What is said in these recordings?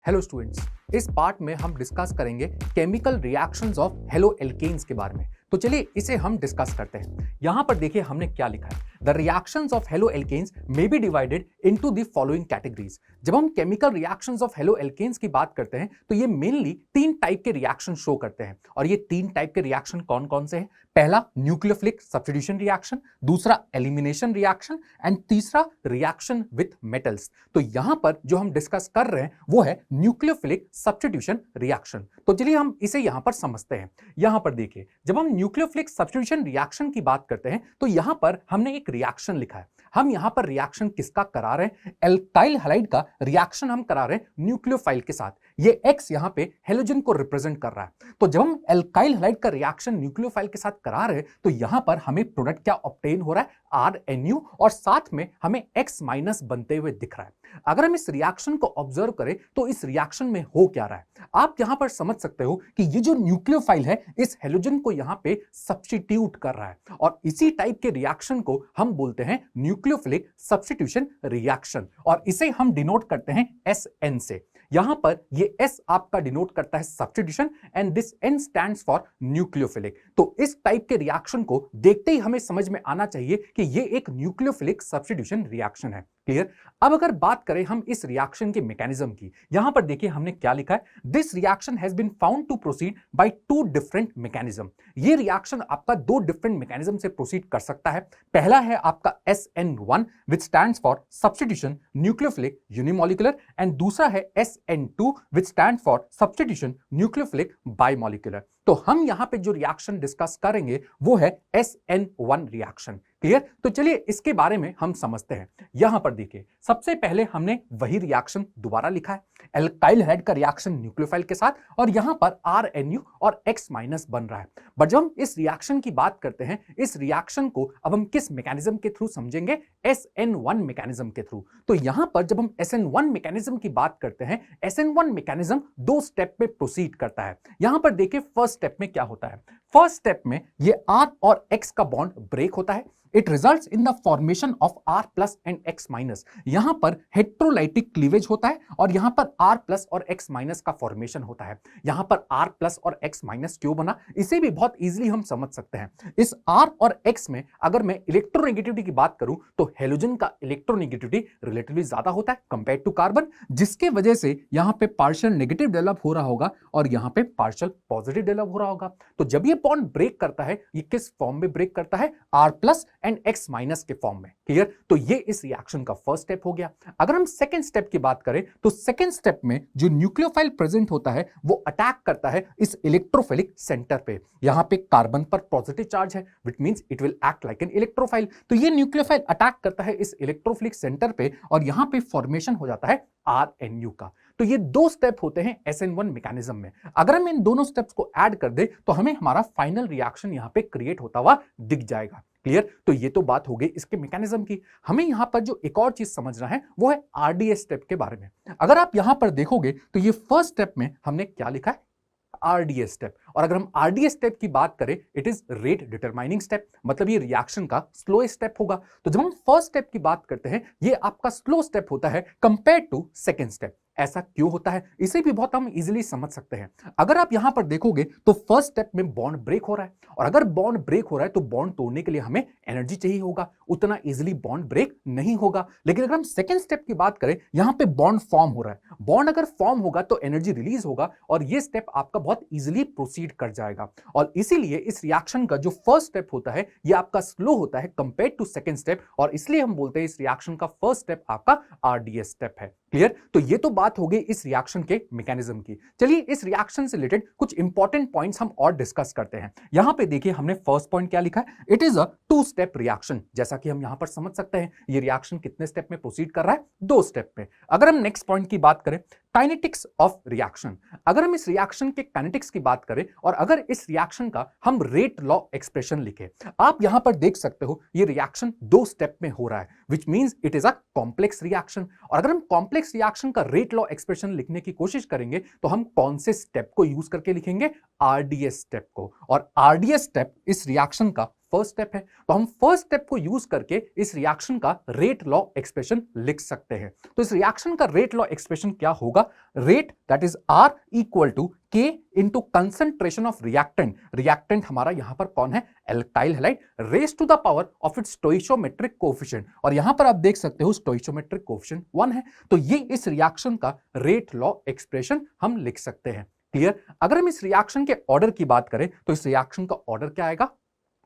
Hello students, इस part में हम डिस्कस करेंगे chemical reactions of halo alkanes के बारे में। तो चलिए इसे हम डिस्कस करते हैं। यहां पर देखिए हमने क्या लिखा है। The reactions of halo alkanes may be divided into the following categories. जब हम chemical reactions of halo alkanes की बात करते हैं तो ये मेनली तीन टाइप के रिएक्शन शो करते हैं। और ये तीन टाइप के रिएक्शन कौन कौन से हैं? पहला न्यूक्लियोफिलिक सब्स्टिट्यूशन रिएक्शन, दूसरा एलिमिनेशन रिएक्शन एंड तीसरा रिएक्शन विथ मेटल्स। तो यहां पर जो हम डिस्कस कर रहे हैं वो है न्यूक्लियोफिलिक सब्स्टिट्यूशन रिएक्शन। तो चलिए हम इसे यहां पर समझते हैं। यहां पर देखिए, जब हम न्यूक्लियोफिलिक सब्स्टिट्यूशन रिएक्शन की बात करते हैं तो यहां पर हमने एक रिएक्शन लिखा है। हम यहां पर रिएक्शन किसका करा रहे हैं? एल्काइल हैलाइड का रिएक्शन हम करा रहे हैं न्यूक्लियोफाइल के साथ। ये X यहां पे हेलोजन को रिप्रेजेंट कर रहा है। तो जब हम एल्काइल हैलाइड का रिएक्शन न्यूक्लियोफाइल के साथ करा रहे हैं तो यहां पर हमें प्रोडक्ट क्या ऑब्टेन हो रहा है? RNU, और साथ में हमें X माइनस बनते हुए दिख रहा है। अगर हम इस रिएक्शन को ऑब्जर्व करें तो इस रिएक्शन में हो क्या रहा है, आप यहां पर समझ सकते हो कि ये जो न्यूक्लियोफाइल है इस हेलोजन को यहां पे सब्स्टिट्यूट कर रहा है। और इसी टाइप के रिएक्शन को हम बोलते हैं न्यूक्लियोफिलिक सब्स्टिट्यूशन रिएक्शन, और इसे हम डिनोट करते हैं SN से। यहां पर ये S आपका डिनोट करता है substitution and this N stands for nucleophilic. तो इस टाइप के रिएक्शन को देखते ही हमें समझ में आना चाहिए कि ये एक न्यूक्लियोफिलिक सब्स्टिट्यूशन रिएक्शन है। क्लियर? अब अगर बात करें हम इस रिएक्शन के मैकेनिज्म की, यहां पर देखिए हमने क्या लिखा है। This reaction has been found to proceed by two different mechanism. ये रिएक्शन आपका दो डिफरेंट मैकेनिज्म से प्रोसीड कर सकता है। पहला है आपका SN1 which stands for substitution nucleophilic unimolecular, and दूसरा है SN2 which stand for substitution nucleophilic bimolecular. तो हम यहां पे जो रिएक्शन डिस्कस करेंगे वो है SN1 रिएक्शन। क्लियर? तो चलिए इसके बारे में हम समझते हैं। यहां पर देखिए, सबसे पहले हमने वही रिएक्शन दोबारा लिखा है, एल्काइल हैलाइड का रिएक्शन न्यूक्लियोफाइल के साथ, और यहां पर RNU और X माइनस बन रहा है। बट जब हम इस रिएक्शन की बात करते हैं, इस रिएक्शन को अब हम किस मैकेनिज्म के थ्रू समझेंगे? SN1 मैकेनिज्म के थ्रू। तो यहां पर जब हम SN1 मैकेनिज्म की बात करते हैं, SN1 मैकेनिज्म दो स्टेप पे प्रोसीड करता है। यहां पर देखिए फर्स्ट स्टेप में क्या होता है। फर्स्ट स्टेप में ये R और X का बॉन्ड ब्रेक होता है। It results in the formation of R plus and X minus. यहां पर हेट्रोलाइटिक क्लीवेज होता है और यहां पर R प्लस और X माइनस का फॉर्मेशन होता है। यहां पर R प्लस और X माइनस क्यों बना, इसे भी बहुत इजीली हम समझ सकते हैं। इस R और X में अगर मैं इलेक्ट्रोनेगेटिविटी की बात करूं तो हेलोजन का इलेक्ट्रोनेगेटिविटी रिलेटिवली ज्यादा होता है कंपेयर टू कार्बन, जिसके वजह से यहां पे पार्शियल नेगेटिव डेवलप हो रहा होगा और यहां पे पार्शियल पॉजिटिव डेवलप हो रहा होगा। तो जब ये बॉन्ड ब्रेक करता है, ये किस फॉर्म में ब्रेक करता है? R plus and X minus के फॉर्म में। क्लियर? तो ये इस रिएक्शन का फर्स्ट स्टेप हो गया। अगर हम सेकंड स्टेप की बात करें तो सेकंड स्टेप में जो न्यूक्लियोफाइल प्रेजेंट होता है वो अटैक करता है इस इलेक्ट्रोफिलिक सेंटर पे। यहां पे कार्बन पर पॉजिटिव चार्ज है, which means it will act like an electrophile. तो ये न्यूक्लियोफाइल अटैक करता है इस इलेक्ट्रोफिलिक सेंटर पे और यहां पे फॉर्मेशन हो जाता है RNU का। तो ये दो स्टेप होते हैं SN1 मैकेनिज्म में। अगर हम इन दोनों स्टेप्स को ऐड कर दे तो हमें हमारा फाइनल रिएक्शन यहां पे क्रिएट होता हुआ दिख जाएगा। क्लियर? तो ये तो बात हो गई इसके मैकेनिज्म की। हमें यहां पर जो एक और चीज समझना है वो है RDS स्टेप के बारे में। अगर आप यहां पर देखोगे तो ये फर्स्ट स्टेप में हमने क्या लिखा है? RDS step. और अगर हम RDS स्टेप की बात करें, it is rate determining step, मतलब ये रिएक्शन का स्लो स्टेप होगा। तो जब हम फर्स्ट स्टेप की बात करते हैं, ये आपका स्लो स्टेप होता है कंपेयर टू सेकंड स्टेप। ऐसा क्यों होता है, इसे भी बहुत हम इजीली समझ सकते हैं। अगर आप यहां पर देखोगे तो फर्स्ट स्टेप में बॉन्ड ब्रेक हो रहा है, और अगर बॉन्ड ब्रेक हो रहा है तो बॉन्ड तोड़ने के लिए हमें एनर्जी चाहिए होगा, उतना इजीली बॉन्ड ब्रेक नहीं होगा। लेकिन अगर हम सेकंड स्टेप की बात करें, यहां पे बॉन्ड फॉर्म हो रहा है, बॉन्ड अगर फॉर्म होगा तो एनर्जी रिलीज होगा और ये स्टेप आपका बहुत इजीली प्रोसीड कर जाएगा। और इसीलिए इस रिएक्शन का जो फर्स्ट स्टेप होता है ये आपका स्लो होता है कंपेयर टू सेकंड स्टेप, और इसलिए हम बोलते हैं इस रिएक्शन का फर्स्ट स्टेप आपका RDS स्टेप है। क्लियर? तो ये तो बात हो गई इस रिएक्शन के मैकेनिज्म की। चलिए इस रिएक्शन से रिलेटेड कुछ इंपॉर्टेंट पॉइंट्स हम और डिस्कस करते हैं। यहां पे देखिए हमने फर्स्ट पॉइंट क्या लिखा है? It is a two step reaction. जैसा कि हम यहां पर समझ सकते हैं ये रिएक्शन कितने स्टेप में प्रोसीड कर रहा है? दो स्टेप में। अगर हम नेक्स्ट पॉइंट की बात करें, काइनेटिक्स ऑफ रिएक्शन। अगर हम इस रिएक्शन के काइनेटिक्स की बात करें और अगर इस रिएक्शन का हम रेट लॉ एक्सप्रेशन लिखें, आप यहां पर देख सकते हो ये रिएक्शन दो स्टेप में हो रहा है, which means it is a complex reaction. और अगर हम कॉम्प्लेक्स रिएक्शन का रेट लॉ एक्सप्रेशन लिखने की कोशिश करेंगे तो हम कौन से स्टेप को यूज करके लिखेंगे? RDS स्टेप को। और RDS स्टेप इस रिएक्शन का फर्स्ट स्टेप है। तो हम फर्स्ट स्टेप को यूज करके इस रिएक्शन का रेट लॉ एक्सप्रेशन लिख सकते हैं। तो इस रिएक्शन का रेट लॉ एक्सप्रेशन क्या होगा? Rate that is R equal to K into concentration of reactant. Reactant हमारा यहां पर कौन है? Alkyl halide, raise to the power of its stoichiometric coefficient. और यहां पर आप देख सकते हो स्टोइचोमेट्रिक कोएफिशिएंट 1 है। तो ये इस रिएक्शन का रेट लॉ एक्सप्रेशन हम लिख सकते हैं। क्लियर? अगर हम इस रिएक्शन के ऑर्डर की बात करें तो इस रिएक्शन का ऑर्डर क्या आएगा?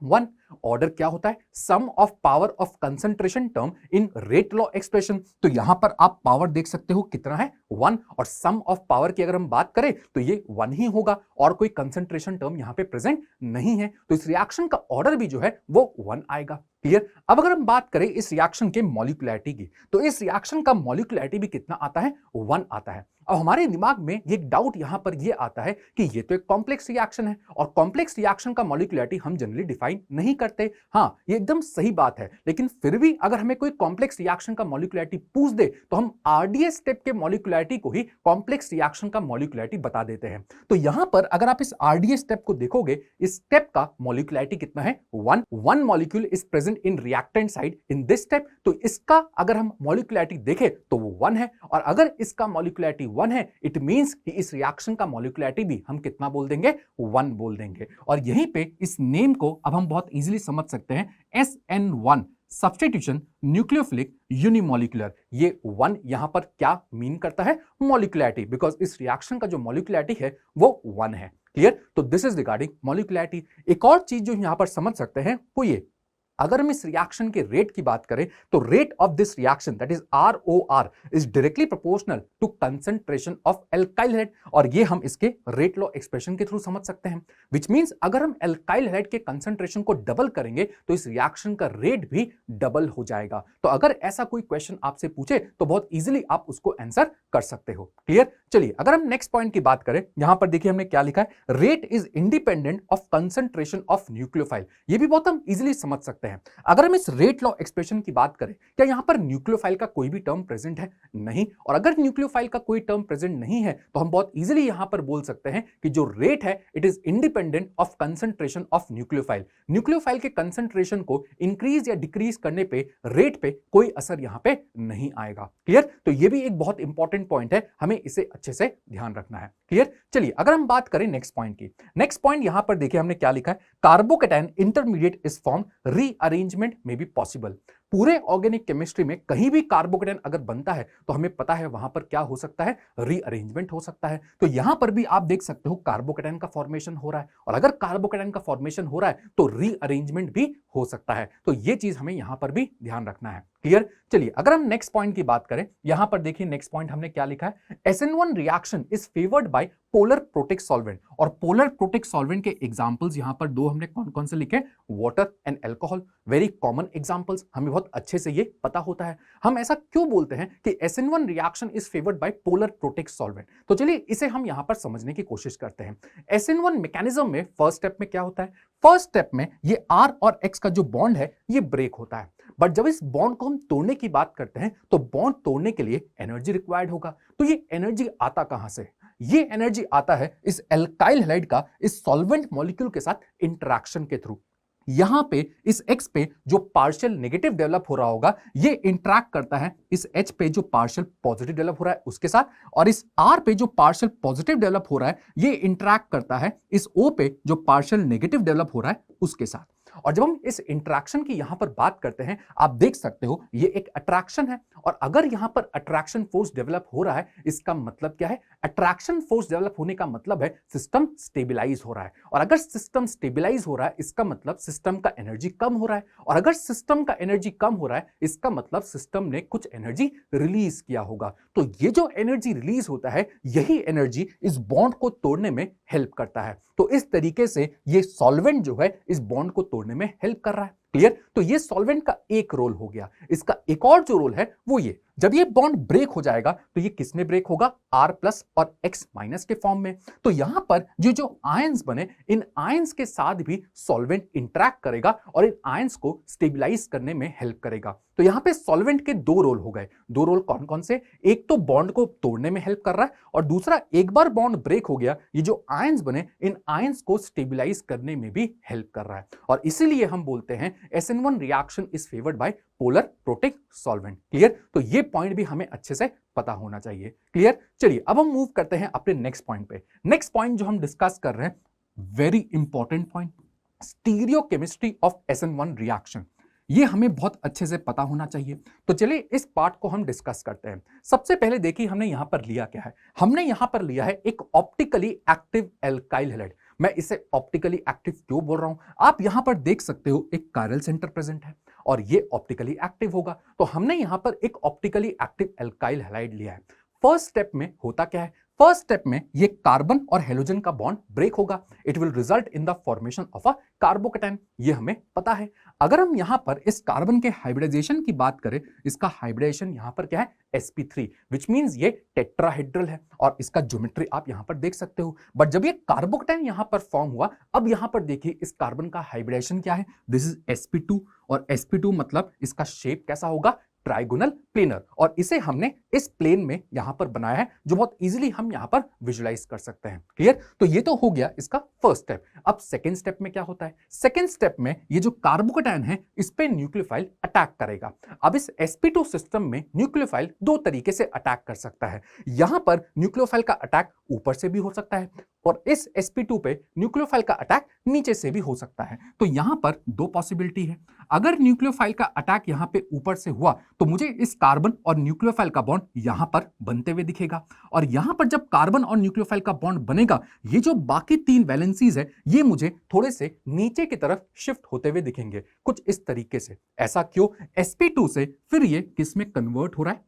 1। ऑर्डर क्या होता है? Sum of power of concentration term in rate law expression. तो यहां पर आप पावर देख सकते हो कितना है? 1। और सम ऑफ पावर की अगर हम बात करें तो ये 1 ही होगा और कोई कंसंट्रेशन टर्म यहां पे प्रेजेंट नहीं है। तो इस रिएक्शन का ऑर्डर भी जो है वो 1 आएगा। क्लियर? अब अगर हम बात करें इस रिएक्शन के मॉलिक्यूलैरिटी की, तो इस रिएक्शन का मॉलिक्यूलैरिटी भी कितना आता है? 1 आता है। अब हमारे दिमाग में एक डाउट यहां पर ये आता है कि ये तो एक कॉम्प्लेक्स रिएक्शन है और कॉम्प्लेक्स रिएक्शन का मॉलिक्यूलैरिटी हम जनरली डिफाइन नहीं करते। हाँ, ये एकदम सही बात है, लेकिन फिर भी अगर हमें कोई कॉम्प्लेक्स रिएक्शन का मॉलिक्यूलैरिटी पूछ दे तो हम आरडीएस स्टेप के मॉलिक्यूलैरिटी को ही कॉम्प्लेक्स रिएक्शन का मॉलिक्यूलैरिटी बता देते हैं। तो यहां पर अगर आप इस आरडीएस स्टेप को देखोगे, इस स्टेप का मॉलिक्यूलैरिटी कितना है? 1। 1 molecule is present in reactant side in this step. तो इसका अगर हम मॉलिक्यूलैरिटी देखें तो वो 1 है, और अगर इसका मॉलिक्यूलैरिटी 1 है, इट मींस कि इस रिएक्शन का मॉलिक्यूलैरिटी भी हम कितना बोल देंगे? 1 बोल देंगे। और यहीं पे इस नेम को अब हम बहुत इजीली समझ सकते हैं, SN1 सब्स्टिट्यूशन न्यूक्लियोफिलिक यूनिमॉलिक्यूलर। ये 1 यहां पर क्या मीन करता है? मॉलिक्यूलैरिटी, बिकॉज इस रिएक्शन का जो मॉलिक्यूलैरिटी है वो 1 है। क्लियर? तो दिस इज रिगार्डिंग मॉलिक्यूलैरिटी। एक और चीज जो यहां पर समझ सकते हैं वो ये, अगर हम इस रिएक्शन के रेट की बात करें तो rate of this reaction that is ROR is directly proportional to concentration of alkyl halide. और ये हम इसके रेट लॉ एक्सप्रेशन के थ्रू समझ सकते हैं, विच मींस अगर हम एल्काइल हैलाइड के कंसंट्रेशन को डबल करेंगे तो इस रिएक्शन का रेट भी डबल हो जाएगा। तो अगर ऐसा कोई क्वेश्चन आपसे पूछे तो बहुत इजीली आप उसको आंसर कर सकते हो। क्लियर? चलिए अगर हम नेक्स्ट पॉइंट की बात करें, यहां पर देखिए हमने क्या लिखा है, rate is independent of concentration of nucleophile. ये भी बहुत हम इजीली समझ सकते हैं। अगर हम इस रेट लॉ एक्सप्रेशन की बात करें, क्या यहां पर न्यूक्लियोफाइल का कोई भी टर्म प्रेजेंट है? नहीं। और अगर न्यूक्लियोफाइल का कोई टर्म प्रेजेंट नहीं है तो हम बहुत इजीली यहां पर बोल सकते हैं कि जो रेट है it is independent of concentration of nucleophile. Nucleophile के कंसंट्रेशन को इंक्रीज या डिक्रीज करने पे रेट पे कोई असर यहां पे नहीं आएगा। क्लियर? तो ये भी एक बहुत इंपॉर्टेंट पॉइंट है, हमें इसे अच्छे से ध्यान रखना है। क्लियर? चलिए अगर हम बात करें नेक्स्ट पॉइंट की, नेक्स्ट पॉइंट यहां पर देखिए हमने क्या लिखा है, carbocation intermediate is form rearrangement में बी पॉसिबल। पूरे ऑर्गेनिक केमिस्ट्री में कहीं भी कार्बोकैटायन अगर बनता है तो हमें पता है वहां पर क्या हो सकता है? रीअरेंजमेंट हो सकता है। तो यहां पर भी आप देख सकते हो कार्बोकैटायन का फॉर्मेशन हो रहा है, और अगर कार्बोकैटायन का फॉर्मेशन हो रहा है तो रीअरेंजमेंट भी हो सकता है। तो ये चीज हमें यहां पर भी ध्यान रखना है। क्लियर? चलिए अगर हम नेक्स्ट पॉइंट की बात करें, यहां पर देखिए नेक्स्ट पॉइंट हमने क्या लिखा है, SN1 reaction is favoured by polar protic solvent. और पोलर प्रोटिक सॉल्वेंट के एग्जांपल्स यहां पर दो हमने कौन कौन से लिखे? Water and alcohol. Very common examples, हमें बहुत अच्छे से ये पता होता है। हम ऐसा क्यों बोलते हैं कि SN1 reaction is favoured by polar protic solvent? तो चलिए इसे हम यहां पर समझने की कोशिश करते हैं। SN1 मैकेनिज्म में फर्स्ट स्टेप में क्या होता है? फर्स्ट स्टेप में ये R और X का जो बॉन्ड है ये ब्रेक होता है, बट जब इस बॉन्ड को हम तोड़ने की बात करते हैं तो बॉन्ड तोड़ने के लिए एनर्जी रिक्वायर्ड होगा। तो ये एनर्जी आता कहां से? ये एनर्जी आता है इस एल्काइल हैलाइड का इस सॉल्वेंट मॉलिक्यूल के साथ इंटरेक्शन के थ्रू। यहां पे इस X पे जो पार्शियल नेगेटिव डेवलप हो रहा होगा ये इंटरैक्ट करता है इस H पे जो पार्शियल पॉजिटिव डेवलप हो रहा है उसके साथ, और इस R पे जो पार्शियल पॉजिटिव डेवलप हो रहा है ये इंटरैक्ट करता है इस O पे जो पार्शियल नेगेटिव डेवलप हो रहा है उसके साथ। और जब हम इस इंटरैक्शन की यहां पर बात करते हैं, आप देख सकते हो ये एक अट्रैक्शन है, और अगर यहां पर अट्रैक्शन फोर्स डेवलप हो रहा है इसका मतलब क्या है? अट्रैक्शन फोर्स डेवलप होने का मतलब है सिस्टम स्टेबलाइज हो रहा है, और अगर सिस्टम स्टेबलाइज हो रहा है इसका मतलब सिस्टम का एनर्जी कम हो रहा है, और अगर सिस्टम का एनर्जी कम हो रहा है इसका मतलब सिस्टम ने कुछ एनर्जी रिलीज किया होगा। तो ये जो एनर्जी रिलीज होता है यही एनर्जी इस बॉन्ड को तोड़ने में हेल्प करता है। तो इस तरीके से ये सॉल्वेंट जो है इस बॉन्ड को तोड़ने में हेल्प कर रहा है। क्लियर? तो ये सॉल्वेंट का एक रोल हो गया। इसका एक और जो रोल है वो ये, जब ये बॉन्ड ब्रेक हो जाएगा तो ये किस में ब्रेक होगा, R प्लस और X माइनस के फॉर्म में। तो यहां पर जो आयंस बने, इन आयंस के साथ भी सॉल्वेंट इंटरैक्ट करेगा और इन आयंस को स्टेबलाइज करने में हेल्प करेगा। तो यहां पे सॉल्वेंट के दो रोल हो गए। दो रोल कौन कौन से, एक तो बॉन्ड को तोड़ने में हेल्प कर रहा है और दूसरा एक बार बॉन्ड ब्रेक हो गया, ये जो आयंस बने इन आयंस को स्टेबलाइज करने में भी हेल्प कर रहा है। और इसीलिए हम बोलते हैं SN1 reaction is favoured by polar protic solvent. Clear? तो ये पॉइंट भी हमें अच्छे से पता होना चाहिए। क्लियर? चलिए अब हम मूव करते हैं अपने नेक्स्ट पॉइंट पे। नेक्स्ट पॉइंट जो हम डिस्कस कर रहे हैं, very important point, stereochemistry of SN1 reaction. ये हमें बहुत अच्छे से पता होना चाहिए। तो चलिए इस पार्ट को हम डिस्कस करते हैं। सबसे पहले देखिए हमने यहां पर लिया क्या है। हमने यहां पर लिया है एक ऑप्टिकली एक्टिव एल्काइल हैलाइड। मैं इसे ऑप्टिकली एक्टिव क्यों बोल रहा हूं, आप यहां पर देख सकते हो एक कायरल सेंटर प्रेजेंट है और ये ऑप्टिकली एक्टिव होगा। तो हमने यहां पर एक ऑप्टिकली एक्टिव एल्काइल हैलाइड लिया है। फर्स्ट स्टेप में होता क्या है, फर्स्ट स्टेप में ये कार्बन और हेलोजन का बॉन्ड ब्रेक होगा। It will result in the formation of a carbocation, ये हमें पता है। अगर हम यहां पर इस कार्बन के हाइब्रिडाइजेशन की बात करें, इसका हाइब्रिडाइजेशन यहां पर क्या है, sp3, विच मींस ये टेट्राहेड्रल है और इसका ज्योमेट्री आप यहां पर देख सकते हो। बट जब ये कार्बोकेटायन यहां पर फॉर्म हुआ, अब यहां पर देखिए इस कार्बन का हाइब्रिडाइजेशन क्या है, दिस इज sp2 और sp2 मतलब इसका शेप कैसा होगा, ट्राइगोनल प्लेनर, और इसे हमने इस प्लेन में यहां पर बनाया है जो बहुत इजीली हम यहां पर विजुलाइज कर सकते हैं। क्लियर? तो ये तो हो गया इसका फर्स्ट स्टेप। अब सेकंड स्टेप में क्या होता है, सेकंड स्टेप में ये जो कार्बोकेटायन है इस पे न्यूक्लियोफाइल अटैक करेगा। अब इस sp2 सिस्टम में न्यूक्लियोफाइल दो तरीके से अटैक कर सकता है। यहां पर न्यूक्लियोफाइल का अटैक ऊपर से भी हो सकता है और इस sp2 पे न्यूक्लियोफाइल का अटैक नीचे से भी हो सकता है। तो यहां पर दो पॉसिबिलिटी है। अगर न्यूक्लियोफाइल का अटैक यहां पे ऊपर से हुआ तो मुझे इस कार्बन और न्यूक्लियोफाइल का बॉन्ड यहां पर बनते हुए दिखेगा और यहां पर जब कार्बन और न्यूक्लियोफाइल का बॉन्ड बनेगा, ये जो बाकी तीन वैलेंसीज है ये मुझे थोड़े से नीचे की तरफ शिफ्ट होते हुए दिखेंगे, कुछ इस तरीके से। ऐसा क्यों, sp2 से फिर ये किस में कन्वर्ट हो रहा है,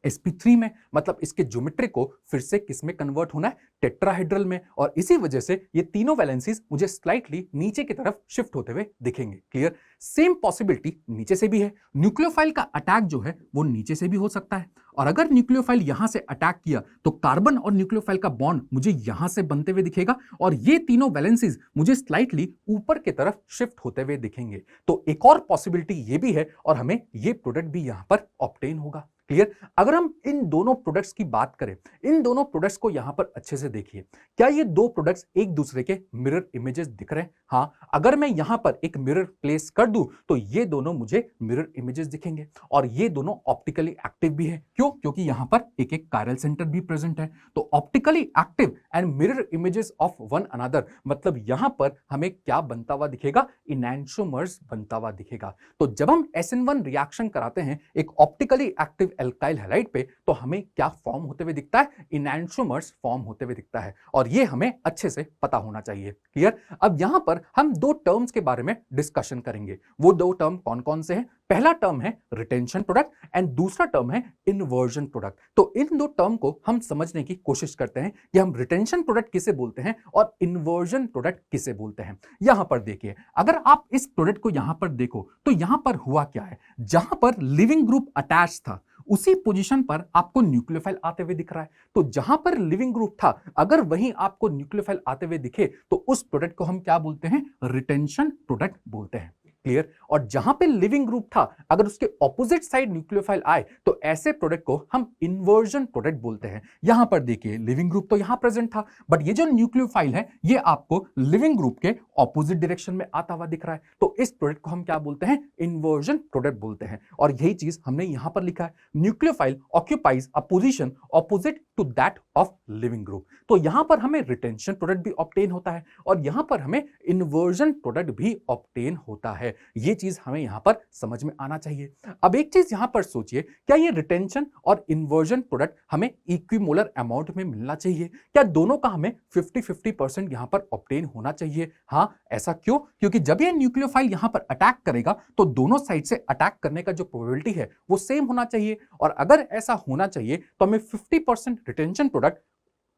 sp3 में, मतलब इसके ज्योमेट्री को फिर से किस में कन्वर्ट होना है, टेट्राहेड्रल में, और इसी वजह से ये तीनों वैलेंसीज मुझे स्लाइटली नीचे की तरफ शिफ्ट होते हुए दिखेंगे। क्लियर? सेम पॉसिबिलिटी नीचे से भी है। न्यूक्लियोफाइल का अटैक जो है वो नीचे से भी हो सकता है और अगर न्यूक्लियोफाइल यहां से अटैक किया तो कार्बन और न्यूक्लियोफाइल का बॉन्ड मुझे यहां से बनते हुए दिखेगा और ये तीनों वैलेंसीज मुझे स्लाइटली ऊपर की तरफ शिफ्ट होते हुए दिखेंगे। तो एक और पॉसिबिलिटी ये भी है और हमें ये प्रोडक्ट भी यहां पर ऑब्टेन होगा। क्लियर? अगर हम इन दोनों प्रोडक्ट्स की बात करें, इन दोनों प्रोडक्ट्स को यहां पर अच्छे से देखिए, क्या ये दो प्रोडक्ट्स एक दूसरे के मिरर इमेजेस दिख रहे हैं? हाँ, अगर मैं यहां पर एक मिरर प्लेस कर दूं तो ये दोनों मुझे मिरर इमेजेस दिखेंगे और ये दोनों ऑप्टिकली एक्टिव भी है। क्यों? क्योंकि यहां पर एक एक कायरल सेंटर भी प्रेजेंट है। तो optically active and mirror images of one another, मतलब यहां पर हमें क्या बनता हुआ दिखेगा, इनैंशोमर्स बनता हुआ दिखेगा। तो जब हम SN1 रिएक्शन कराते हैं एक ऑप्टिकली एक्टिव एल्काइल हैलाइड पे, तो हमें क्या फॉर्म होते हुए दिखता है, इनैंशोमर्स फॉर्म होते हुए दिखता है और ये हमें अच्छे से पता होना चाहिए। क्लियर? अब यहां पर हम दो टर्म्स के बारे में डिस्कशन करेंगे। वो दो टर्म कौन कौन से हैं? पहला टर्म है रिटेंशन प्रोडक्ट एंड दूसरा टर्म है इन्वर्जन प्रोडक्ट। तो इन दो टर्म को हम समझने की कोशिश करते हैं कि हम रिटेंशन प्रोडक्ट किसे बोलते हैं और इन्वर्जन प्रोडक्ट किसे बोलते हैं। यहां पर देखिए, अगर आप इस प्रोडक्ट को यहां पर देखो तो यहां पर हुआ क्या है, जहां पर लिविंग ग्रुप अटैच था उसी पोजीशन पर आपको न्यूक्लियोफाइल आते हुए दिख रहा है। तो जहां पर लिविंग ग्रुप था, अगर वहीं आपको न्यूक्लियोफाइल आते हुए दिखे तो उस प्रोडक्ट को हम क्या बोलते हैं, रिटेंशन प्रोडक्ट बोलते हैं। क्लियर? और जहां पे लिविंग ग्रुप था, अगर उसके ऑपोजिट साइड न्यूक्लियोफाइल आए तो ऐसे प्रोडक्ट को हम इन्वर्जन प्रोडक्ट बोलते हैं। यहां पर देखिए लिविंग ग्रुप तो यहां प्रेजेंट था, बट ये जो न्यूक्लियोफाइल है ये आपको लिविंग ग्रुप के ऑपोजिट डायरेक्शन में आता हुआ दिख रहा है। तो इस प्रोडक्ट को हम क्या बोलते हैं, इन्वर्जन प्रोडक्ट बोलते हैं। और यही चीज हमने यहां पर लिखा है, nucleophile occupies a position opposite to that of leaving group. तो यहां पर हमें रिटेंशन प्रोडक्ट भी ऑब्टेन होता है और यहां पर हमें इन्वर्जन प्रोडक्ट भी ऑब्टेन होता है। ये चीज हमें यहां पर समझ में आना चाहिए। अब एक चीज यहां पर सोचिए, क्या ये रिटेंशन और इन्वर्जन प्रोडक्ट हमें इक्विमोलर अमाउंट में मिलना चाहिए? क्या दोनों का हमें 50-50% यहां पर ऑब्टेन होना चाहिए? हाँ, ऐसा क्यों? क्योंकि जब ये न्यूक्लियोफाइल यहां पर अटैक करेगा तो दोनों साइड से अटैक करने का जो प्रोबेबिलिटी है वो सेम होना चाहिए और अगर ऐसा होना चाहिए तो हमें 50% रिटेंशन प्रोडक्ट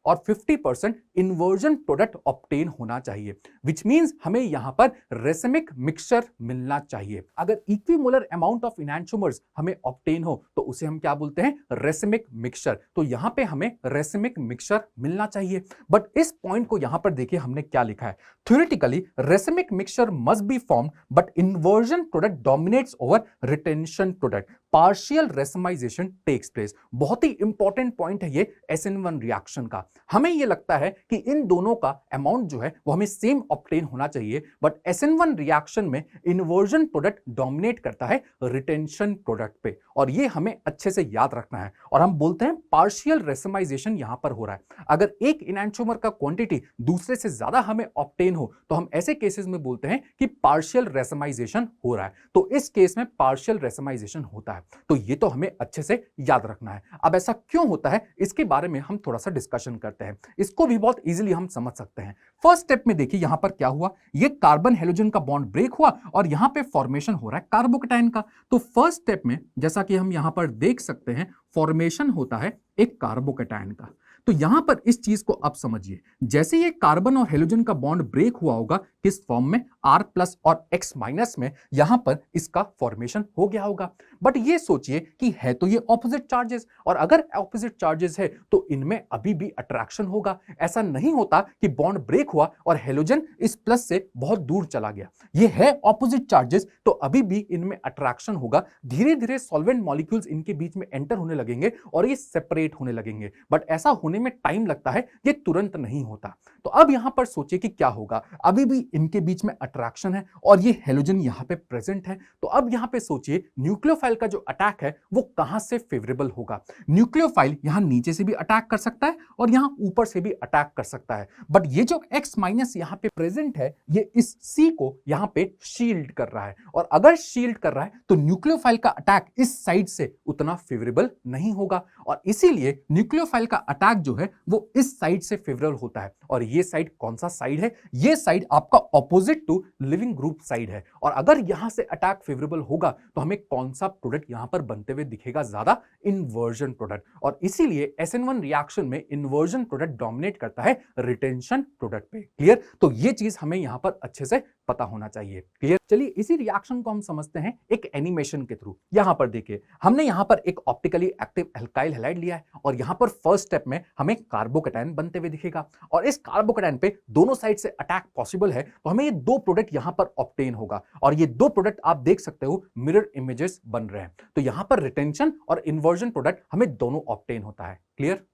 और 50% इन्वर्जन प्रोडक्ट ऑब्टेन होना चाहिए, विच मींस हमें यहां पर रेसिमिक मिक्सचर मिलना चाहिए। अगर इक्विमोलर अमाउंट ऑफ इनैंटियोमर्स हमें ऑब्टेन हो तो उसे हम क्या बोलते हैं, रेसिमिक मिक्सचर। तो यहां पे हमें रेसिमिक मिक्सचर मिलना चाहिए। बट इस पॉइंट को यहां पर देखिए हमने क्या लिखा है, theoretically racemic mixture must be formed but inversion product dominates over retention product, partial racemisation takes place. बहुत ही इंपॉर्टेंट पॉइंट है ये SN1 रिएक्शन का। हमें ये लगता है कि इन दोनों का अमाउंट जो है वो हमें सेम ऑब्टेन होना चाहिए, बट SN1 रिएक्शन में इन्वर्जन प्रोडक्ट डोमिनेट करता है रिटेंशन प्रोडक्ट पे, और ये हमें अच्छे से याद रखना है। और हम बोलते हैं पार्शियल रेसिमाइजेशन यहां पर हो रहा है। अगर एक इनैंटियोमर का क्वांटिटी दूसरे से ज्यादा हमें ऑब्टेन हो तो हम ऐसे केसेस में बोलते हैं कि पार्शियल रेसिमाइजेशन हो रहा है। तो इस केस में पार्शियल रेसिमाइजेशन होता है। तो ये तो हमें अच्छे से याद रखना है। अब ऐसा क्यों होता है इसके बारे में हम थोड़ा सा डिस्कशन करते हैं। इसको भी बहुत इजीली हम समझ सकते हैं। फर्स्ट स्टेप में देखिए यहां पर क्या हुआ, ये कार्बन हेलोजन का बॉन्ड ब्रेक हुआ और यहां पे फॉर्मेशन हो रहा है कार्बोकेटाइन का। तो फर्स्ट स्टेप में जैसा कि हम यहां पर देख सकते हैं फॉर्मेशन होता है एक कार्बोकेटाइन का। तो यहां पर इस चीज को अब समझिए, जैसे ये कार्बन और हेलोजन का बॉन्ड ब्रेक हुआ होगा किस फॉर्म में, R+ और X- में, यहां पर इसका फॉर्मेशन हो गया होगा। बट ये सोचिए कि है तो ये ऑपोजिट चार्जेस, और अगर ऑपोजिट चार्जेस है तो इनमें अभी भी अट्रैक्शन होगा। ऐसा नहीं होता कि बॉन्ड ब्रेक हुआ और हेलोजन इस प्लस से बहुत दूर चला गया। ये है ऑपोजिट चार्जेस तो अभी भी इनमें अट्रैक्शन होगा। धीरे धीरे सॉल्वेंट मॉलिक्यूल्स इनके बीच में एंटर होने लगेंगे और ये सेपरेट होने लगेंगे। बट ऐसा होने में टाइम लगता है, ये तुरंत नहीं होता। तो अब यहां पर सोचिए कि क्या होगा, अभी भी इनके बीच में अट्रैक्शन है और ये हेलोजन यहां पे प्रेजेंट है। तो अब यहां पे सोचिए न्यूक्लियोफाइल का जो अटैक है वो कहां से फेवरेबल होगा। न्यूक्लियोफाइल यहां नीचे से भी अटैक कर सकता है और यहां ऊपर से भी अटैक कर सकता है। बट ये जो X- यहां पे प्रेजेंट है ये इस C को यहां पे शील्ड कर रहा है, और अगर शील्ड कर रहा है तो न्यूक्लियोफाइल का अटैक इस साइड से उतना फेवरेबल नहीं होगा, और इसीलिए न्यूक्लियोफाइल का अटैक जो है वो इस साइड से फेवरेबल होता है। और ये साइड कौन सा साइड है, ये साइड आपका opposite to leaving group side है। और अगर यहां से अटैक फेवरेबल होगा तो हमें कौन सा प्रोडक्ट यहां पर बनते हुए दिखेगा ज्यादा, इन्वर्जन प्रोडक्ट। और इसीलिए SN1 रिएक्शन में इन्वर्जन प्रोडक्ट डोमिनेट करता है रिटेंशन प्रोडक्ट पे। क्लियर? तो ये चीज हमें यहां पर अच्छे से पता होना चाहिए। क्लियर? चलिए इसी रिएक्शन को हम समझते हैं एक एनिमेशन के थ्रू। यहां पर देखिए हमने यहां पर एक ऑप्टिकली एक्टिव एल्काइल हैलाइड लिया है और यहां पर फर्स्ट स्टेप में हमें कार्बोकेटाइन बनते हुए दिखेगा, और इस कार्बोकेटाइन पे दोनों साइड से अटैक पॉसिबल है। तो हमें ये दो प्रोडक्ट यहां पर ऑब्टेन होगा, और ये दो प्रोडक्ट आप देख सकते हो मिरर इमेजेस बन रहे हैं। तो यहां पर रिटेंशन और इन्वर्जन प्रोडक्ट हमें दोनों ऑब्टेन होता है। क्लियर?